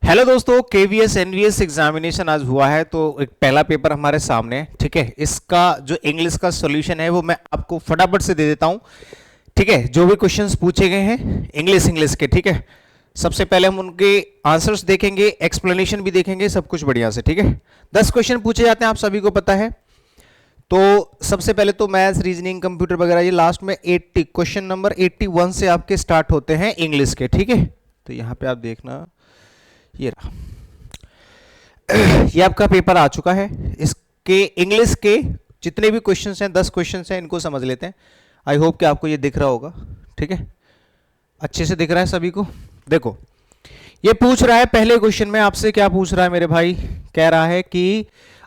Hello दोस्तों, KVS NVS examination आज हुआ है तो एक पहला पेपर हमारे सामने है। ठीक है, इसका जो इंग्लिश का सॉल्यूशन है वो मैं आपको फटाफट से दे देता हूं। ठीक है, जो भी क्वेश्चंस पूछे गए हैं इंग्लिश के, ठीक है, सबसे पहले हम उनके आंसर्स देखेंगे, एक्सप्लेनेशन भी देखेंगे, सब कुछ बढ़िया से। ठीक है, 10 क्वेश्चन पूछे जाते हैं, आप सभी को पता है। तो सबसे पहले तो मैथ्स, रीजनिंग, कंप्यूटर वगैरह, ये लास्ट में 80 क्वेश्चन नंबर 81 से आपके स्टार्ट होते हैं इंग्लिश के। ठीक है, तो यहां पे आप देखना, ये रहा, ये आपका पेपर आ चुका है। इसके इंग्लिश के जितने भी क्वेश्चंस हैं, 10 क्वेश्चंस हैं, इनको समझ लेते हैं। आई होप कि आपको ये दिख रहा होगा। ठीक है, अच्छे से दिख रहा है सभी को। देखो, ये पूछ रहा है पहले क्वेश्चन में आपसे, क्या पूछ रहा है मेरे भाई, कह रहा है कि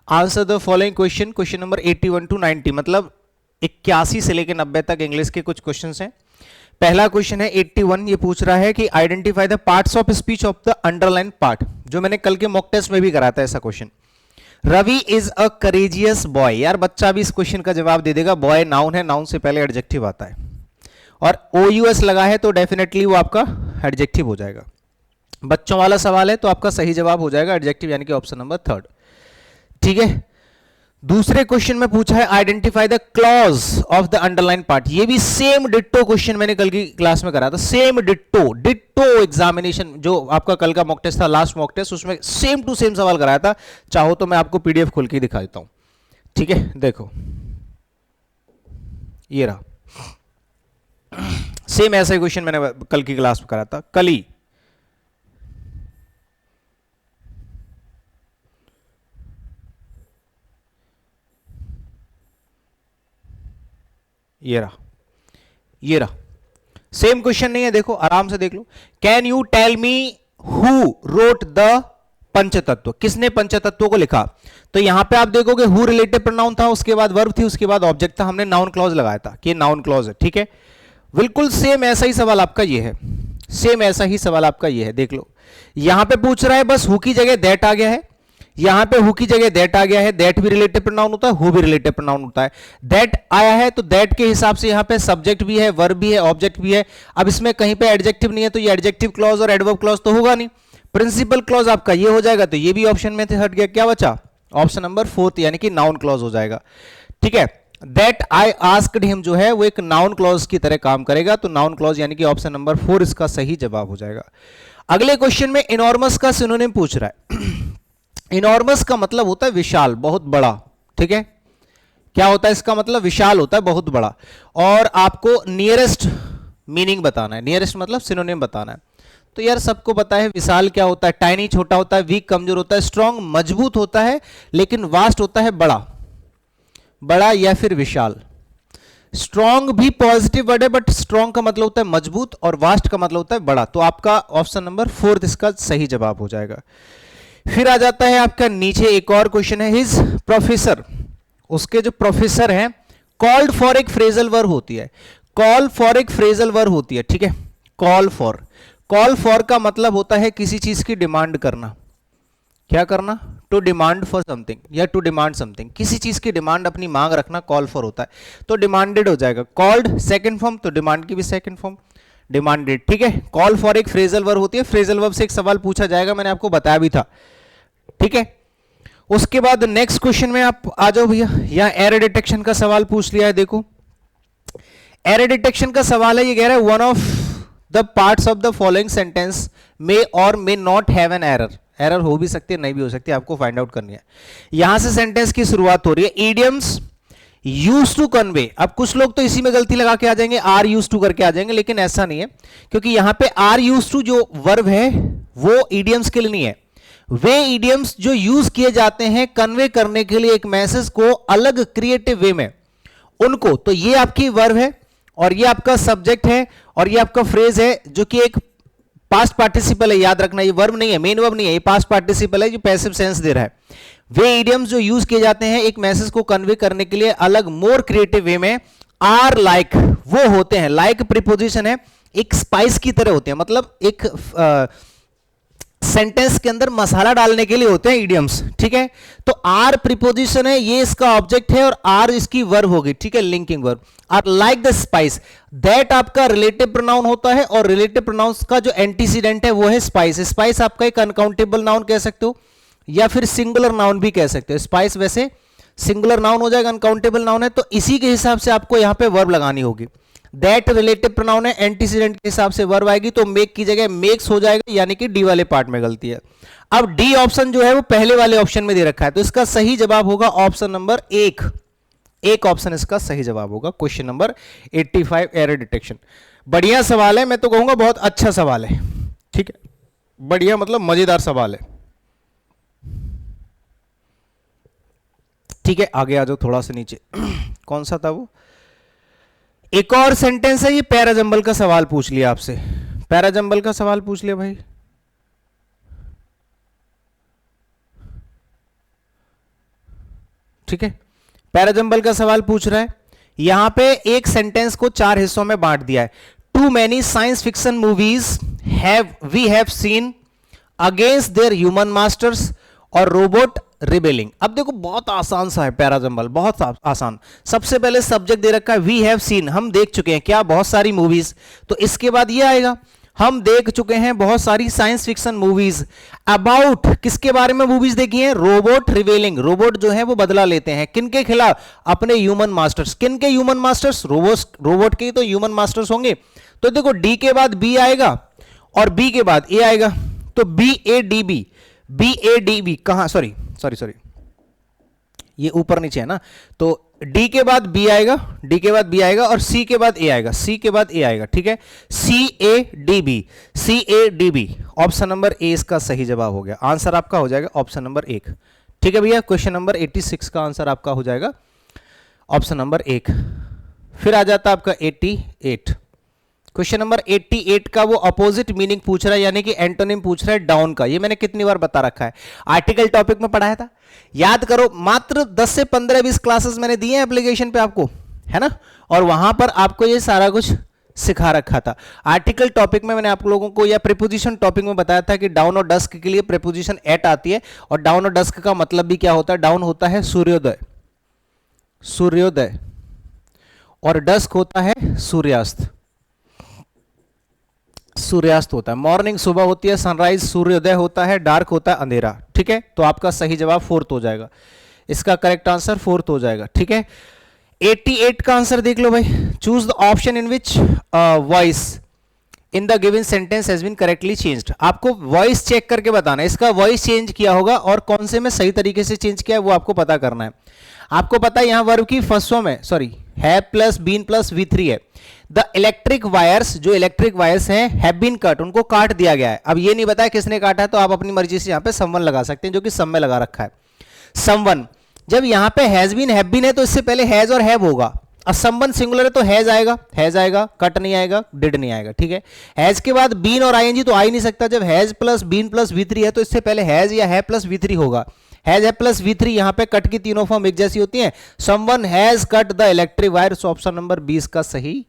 answer the following question, question number 81 to 90, मतलब 81 से लेकर 90 तक इंग्लिश के कुछ क्वेश्चंस हैं। पहला क्वेश्चन है 81, ये पूछ रहा है कि identify the parts of speech of the underline part, जो मैंने कल के मॉक टेस्ट में भी कराया था ऐसा question. Ravi is a courageous boy, यार बच्चा भी इस क्वेश्चन का जवाब दे देगा। बॉय नाउन है, नाउन से पहले एडजेक्टिव आता है और OUS लगा है तो डेफिनेटली वो आपका एडजेक्टिव हो जाएगा। बच्चों वाला सवाल है तो आपका सही जवाब हो जाएगा एडजेक्टिव, यानी कि ऑप्शन नंबर 3। ठीक है, दूसरे क्वेश्चन में पूछा है identify the clause of the underline part. ये भी सेम डिट्टो क्वेश्चन मैंने कल की क्लास में कराया था, सेम डिट्टो एग्जामिनेशन, जो आपका कल का मॉक टेस्ट था, लास्ट मॉक टेस्ट, उसमें सेम टू सेम सवाल कराया था। चाहो तो मैं आपको PDF खोल के दिखा देता हूं। ठीक है, देखो ये रहा, सेम ऐसा ही क्वेश्चन मैंने कल की क्लास में कराया था, कल ही। ये रहा सेम क्वेश्चन नहीं है, देखो आराम से देख लो। Can you tell me who wrote the panchtatva, किसने पंचतत्वों को लिखा। तो यहां पे आप देखोगे हु रिलेटिव प्रोनाउन था, उसके बाद वर्ब थी, उसके बाद ऑब्जेक्ट था, हमने नाउन क्लॉज लगाया था कि नाउन क्लॉज है। ठीक है, बिल्कुल सेम ऐसा ही सवाल आपका ये है, सेम ऐसा ही सवाल आपका ये है, देख लो। यहां पे पूछ रहा है बस हु की जगह दैट आ गया है, यहां पे हु की जगह दैट आ गया है। दैट भी रिलेटिव प्रोनाउन होता है, हु भी रिलेटिव प्रोनाउन होता है। दैट आया है तो दैट के हिसाब से यहां पे सब्जेक्ट भी है, वर्ब भी है, ऑब्जेक्ट भी है। अब इसमें कहीं पे एडजेक्टिव नहीं है तो ये एडजेक्टिव क्लॉज और एडवर्ब क्लॉज तो होगा नहीं। प्रिंसिपल क्लॉज आपका ये हो जाएगा, तो ये भी ऑप्शन में से हट गया, क्या बचा, ऑप्शन नंबर 4, यानी कि नाउन क्लॉज हो जाएगा। ठीक है, दैट आई आस्क्ड हिम जो है वो एक नाउन क्लॉज की तरह काम करेगा, तो नाउन क्लॉज यानी कि ऑप्शन नंबर 4 इसका सही जवाब हो जाएगा। अगले क्वेश्चन में इनॉर्मस का सिनोनिम पूछ रहा है। इनॉर्मस का मतलब होता है विशाल, बहुत बड़ा। ठीक है, क्या होता है इसका मतलब, विशाल होता है, बहुत बड़ा। और आपको नियरेस्ट मीनिंग बताना है, नियरेस्ट मतलब सिनोनिम बताना है। तो यार सबको पता है विशाल क्या होता है, टाइनी छोटा होता है, वीक कमजोर होता है, स्ट्रॉन्ग मजबूत होता है, लेकिन वास्ट होता है बड़ा, बड़ा या फिर विशाल। स्ट्रॉन्ग भी पॉजिटिव वर्ड है, बट स्ट्रॉन्ग का मतलब होता है मजबूत और वास्ट का मतलब होता है बड़ा। तो आपका ऑप्शन नंबर 4 इसका सही जवाब हो जाएगा। फिर आ जाता है आपका नीचे एक और क्वेश्चन है, हिज प्रोफेसर, उसके जो प्रोफेसर हैं, कॉल्ड फॉर एक फ्रेजल वर्ब होती है, कॉल फॉर एक फ्रेजल वर्ब होती है। ठीक है, कॉल फॉर का मतलब होता है किसी चीज की डिमांड करना, क्या करना, टू डिमांड फॉर समथिंग या टू डिमांड समथिंग, किसी चीज की डिमांड, अपनी मांग रखना, कॉल फॉर होता है, तो डिमांडेड हो जाएगा। कॉल्ड सेकंड फॉर्म, तो डिमांड की भी सेकंड फॉर्म डिमांडेड। ठीक है, कॉल फॉर एक फ्रेजल वर्ब होती है, फ्रेजल वर्ब से एक सवाल पूछा जाएगा, मैंने आपको बताया भी था। ठीक है, उसके बाद नेक्स्ट क्वेश्चन में आप आ जाओ भैया, यहां एरर डिटेक्शन का सवाल पूछ लिया है। देखो एरर डिटेक्शन का सवाल है, ये कह रहा है one of the parts of the following sentence may और may not have an error, error हो भी सकती है, नहीं भी हो सकती है, आपको फाइंड आउट करनी है। यहां से सेंटेंस की शुरुआत हो रही है, इडियम्स यूज टू कन्वे। अब कुछ लोग तो इसी में गलती लगा के आ जाएंगे, आर यूज टू करके आ जाएंगे, लेकिन ऐसा नहीं है, क्योंकि यहां पे आर यूज टू जो वर्ब है वो इडियम्स के लिए नहीं है। वे इडियम्स जो यूज किए जाते हैं कन्वे करने के लिए एक मैसेज को अलग क्रिएटिव वे में, उनको, तो ये आपकी वर्ब है और ये आपका सब्जेक्ट है और ये आपका फ्रेज है, जो कि एक पास्ट पार्टिसिपल है, याद रखना, ये वर्ब नहीं है, मेन वर्ब नहीं है, ये पास्ट पार्टिसिपल है जो पैसिव सेंस दे रहा है। वे इडियम्स जो यूज किए जाते हैं एक मैसेज को कन्वे करने के लिए अलग मोर क्रिएटिव वे में, आर लाइक, वो होते हैं, लाइक प्रीपोजिशन है, एक स्पाइस की तरह होते हैं, मतलब एक सेंटेंस के अंदर मसाला डालने के लिए होते हैं इडियम्स, ठीक है। तो आर प्रीपोजिशन है, ये इसका ऑब्जेक्ट है और आर इसकी वर्ब होगी, ठीक है, linking verb. Are like the spice, that आपका रिलेटिव प्रोनाउन होता है और रिलेटिव प्रोनाउंस का जो एंटीसीडेंट है वो है स्पाइस। स्पाइस आपका एक अनकाउंटेबल नाउन कह सकते हो या फिर सिंगुलर नाउन भी कह सकते हो। स्पाइस वैसे सिंगुलर नाउन हो जाएगा, अनकाउंटेबल नाउन है, तो इसी के हिसाब से आपको यहां पे वर्ब लगानी होगी। दैट रिलेटिव प्रोनाउन है, एंटीसीडेंट के हिसाब से वर्ब आएगी, तो मेक की जगह मेक्स हो जाएगा, यानी कि डी वाले पार्ट में गलती है। अब डी ऑप्शन जो है वो पहले वाले ऑप्शन में दे रखा है, तो इसका सही जवाब होगा ऑप्शन नंबर एक ऑप्शन इसका सही जवाब होगा। Question number 85 error detection. बढ़िया सवाल है, मैं तो कहूंगा बहुत अच्छा सवाल है, ठीक है, बढ़िया मतलब मजेदार सवाल है, ठीक है। आगे आ जाओ थोड़ा सा नीचे कौन सा था वो, एक और सेंटेंस है, ये पैराजंबल का सवाल पूछ लिया आपसे, पैराजंबल का सवाल पूछ लिया भाई। ठीक है, पैराजंबल का सवाल पूछ रहा है। यहां पे एक सेंटेंस को 4 हिस्सों में बांट दिया है। Too many science fiction movies we have seen against their human masters और रोबोट रिबेलिंग। अब देखो बहुत आसान सा है पैराजंबल, बहुत आसान। सबसे पहले सब्जेक्ट दे रखा है वी हैव सीन, हम देख चुके हैं क्या, बहुत सारी मूवीज। तो इसके बाद ये आएगा हम देख चुके हैं बहुत सारी साइंस फिक्शन मूवीज। अबाउट किसके बारे में मूवीज देखी हैं, रोबोट रिवेलिंग, रोबोट जो है वो बदला लेते हैं किनके खिलाफ, अपने ह्यूमन मास्टर्स। किनके ह्यूमन मास्टर्स, रोबोट के तो ह्यूमन मास्टर्स होंगे। तो देखो डी के बाद बी आएगा और बी के बाद ए आएगा, तो BADB कहां, सॉरी ये ऊपर नीचे है ना, तो डी के बाद बी आएगा, डी के बाद बी आएगा और सी के बाद ए आएगा, सी के बाद ए आएगा, ठीक है। CADB ऑप्शन नंबर ए इसका सही जवाब हो गया। आंसर आपका हो जाएगा ऑप्शन नंबर 1, ठीक है भैया। क्वेश्चन नंबर 86 का आंसर आपका हो जाएगा ऑप्शन नंबर 1। फिर आ जाता आपका 88। क्वेश्चन नंबर 88 का वो अपोजिट मीनिंग पूछ रहा है, यानी कि एंटोनिम पूछ रहा है डाउन का। ये मैंने कितनी बार बता रखा है, आर्टिकल टॉपिक में पढ़ाया था, याद करो। मात्र 10 से 15-20 क्लासेस मैंने दिए हैं एप्लीकेशन पे आपको, है ना, और वहां पर आपको ये सारा कुछ सिखा रखा था। आर्टिकल टॉपिक में मैंने आप लोगों को या प्रीपोजिशन टॉपिक में बताया था कि डाउन और डस्क के लिए प्रीपोजिशन एट आती है, और डाउन और डस्क का मतलब भी क्या होता है, डाउन होता है सूर्योदय, और डस्क होता है सूर्यास्त होता है। मॉर्निंग सुबह होती है, सनराइज सूर्योदय होता है, डार्क होता है अंधेरा, ठीक है। तो आपका सही जवाब 4th हो जाएगा, इसका करेक्ट आंसर 4th हो जाएगा, ठीक है। 88 का आंसर देख लो भाई। Choose the option in which voice in the given sentence has been correctly changed. आपको वॉइस चेक करके बताना है, इसका वॉइस चेंज किया होगा और कौन से में सही तरीके से चेंज किया है वो आपको पता करना है। आपको पता है यहां वर्ब की फर्स्ट फॉर्म है, sorry have plus been plus V3 है। द इलेक्ट्रिक वायर्स, जो इलेक्ट्रिक वायर्स हैं, हैव बीन कट, उनको काट दिया गया है। अब ये नहीं बताया किसने काटा है, तो आप अपनी मर्जी से यहां पे समवन लगा सकते हैं, जो कि सम में लगा रखा है समवन। जब यहां पे हैज बीन हैव बीन है तो इससे पहले हैज और हैव होगा, और समवन सिंगुलर है तो हैज आएगा, कट नहीं आएगा, डिड नहीं आएगा, ठीक है। हैज के बाद बीन और आईएनजी तो आ ही नहीं सकता। जब has plus been plus V3 है तो इससे पहले हैज या हैव प्लस V3 होगा। हैज है प्लस V3, यहां पे कट की तीनों फॉर्म एक जैसी होती हैं। Someone has cut the electric wire, so option number 20 का सही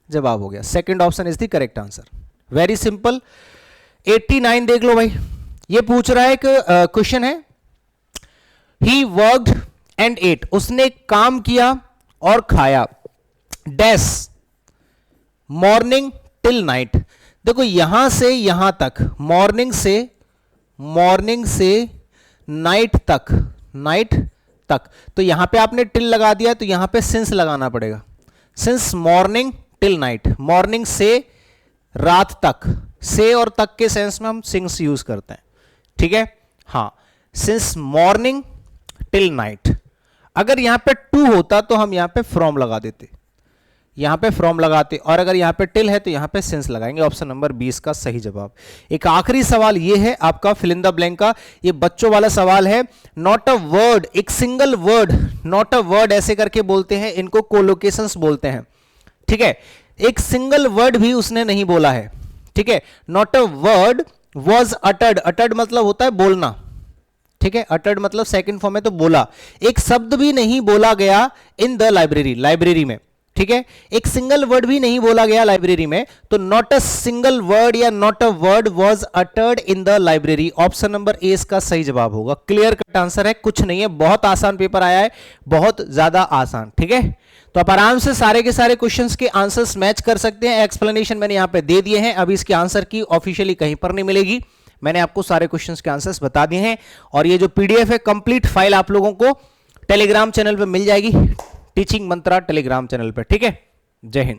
जवाब हो गया। Second option is the correct answer, very simple. 89 देख लो भाई, ये पूछ रहा है कि क्वेश्चन है ही वर्कड एंड एट, उसने काम किया और खाया, डैश मॉर्निंग टिल नाइट। देखो यहां से यहां तक, मॉर्निंग से नाइट तक, तो यहां पे आपने टिल लगा दिया, तो यहां पे सिंस लगाना पड़ेगा। Since morning till night, morning से रात तक, से और तक के सेंस में हम सिंस यूज करते हैं, ठीक है। हाँ, सिंस मॉर्निंग टिल नाइट। अगर यहां पे टू होता तो हम यहां पे फ्रॉम लगा देते, यहां पे फ्रॉम लगाते, और अगर यहां पे टिल है तो यहां पे सिंस लगाएंगे। ऑप्शन नंबर 20 का सही जवाब। एक आखिरी सवाल ये है आपका फिल इन द ब्लैंक का, ये बच्चों वाला सवाल है। नॉट अ वर्ड, एक single word, not a word ऐसे करके बोलते हैं, इनको कोलोकेशंस बोलते हैं, ठीक है। एक सिंगल वर्ड भी उसने नहीं बोला है, ठीक है। Not a word was uttered, uttered मतलब होता है बोलना, ठीक है। अटर्ड मतलब सेकंड फॉर्म में तो बोला। एक शब्द भी नहीं बोला गया इन द लाइब्रेरी, लाइब्रेरी में, ठीक है, एक सिंगल वर्ड भी नहीं बोला गया लाइब्रेरी में, तो नॉट अ सिंगल वर्ड या not a word was uttered in the library. Option number A इसका सही जवाब होगा। क्लियर कट आंसर है, कुछ नहीं है, बहुत आसान पेपर आया है, बहुत ज्यादा आसान। ठीक है, तो आप आराम से सारे के सारे क्वेश्चंस के आंसर्स मैच कर सकते हैं। एक्सप्लेनेशन मैंने यहां पे दे दिए हैं, अभी इसके आंसर की ऑफिशियली कहीं पर नहीं मिलेगी, मैंने आपको सारे क्वेश्चंस के आंसर्स बता दिए हैं। और ये जो पीडीएफ है, कंप्लीट फाइल आप लोगों को टेलीग्राम चैनल पे मिल जाएगी, टीचिंग मंत्रा टेलीग्राम चैनल पे। ठीक है, जय हिंद।